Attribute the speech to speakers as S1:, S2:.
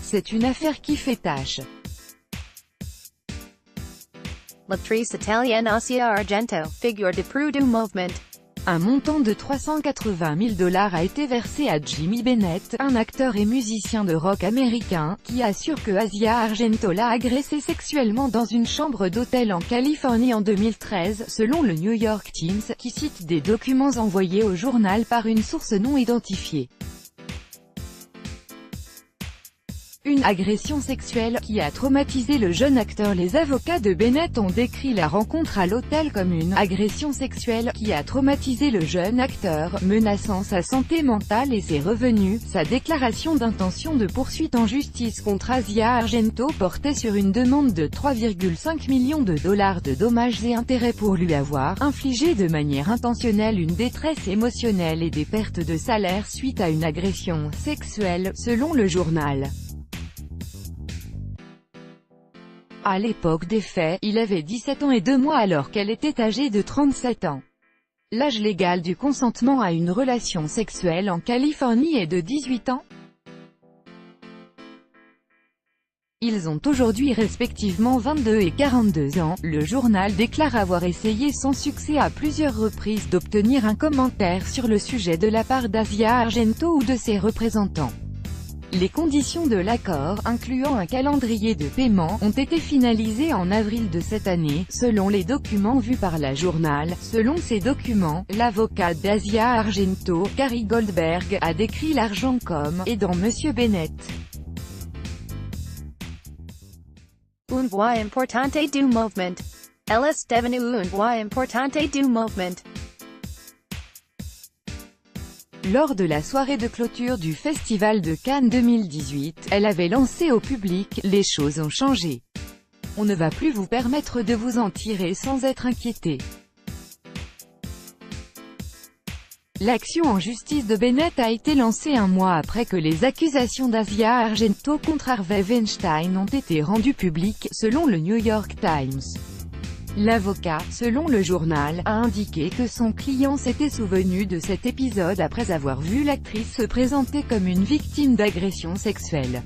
S1: c'est une affaire qui fait tache.
S2: L'attrice italienne Asia Argento, figure de proue du mouvement.
S1: Un montant de 380 000 $ a été versé à Jimmy Bennett, un acteur et musicien de rock américain, qui assure que Asia Argento l'a agressé sexuellement dans une chambre d'hôtel en Californie en 2013, selon le New York Times, qui cite des documents envoyés au journal par une source non identifiée. Une agression sexuelle qui a traumatisé le jeune acteur. Les avocats de Bennett ont décrit la rencontre à l'hôtel comme une agression sexuelle qui a traumatisé le jeune acteur, menaçant sa santé mentale et ses revenus. Sa déclaration d'intention de poursuite en justice contre Asia Argento portait sur une demande de 3,5 millions de $ de dommages et intérêts pour lui avoir infligé de manière intentionnelle une détresse émotionnelle et des pertes de salaire suite à une agression sexuelle, selon le journal. À l'époque des faits, il avait 17 ans et 2 mois alors qu'elle était âgée de 37 ans. L'âge légal du consentement à une relation sexuelle en Californie est de 18 ans. Ils ont aujourd'hui respectivement 22 et 42 ans. Le journal déclare avoir essayé sans succès à plusieurs reprises d'obtenir un commentaire sur le sujet de la part d'Asia Argento ou de ses représentants. Les conditions de l'accord, incluant un calendrier de paiement, ont été finalisées en avril de cette année, selon les documents vus par la journal. Selon ces documents, l'avocat d'Asia Argento, Gary Goldberg, a décrit l'argent comme « aidant Monsieur Bennett ».
S2: Une voix importante du mouvement. Elle est devenue une voix importante du mouvement.
S1: Lors de la soirée de clôture du Festival de Cannes 2018, elle avait lancé au public « Les choses ont changé. On ne va plus vous permettre de vous en tirer sans être inquiété ». L'action en justice de Bennett a été lancée un mois après que les accusations d'Asia Argento contre Harvey Weinstein ont été rendues publiques, selon le New York Times. L'avocat, selon le journal, a indiqué que son client s'était souvenu de cet épisode après avoir vu l'actrice se présenter comme une victime d'agression sexuelle.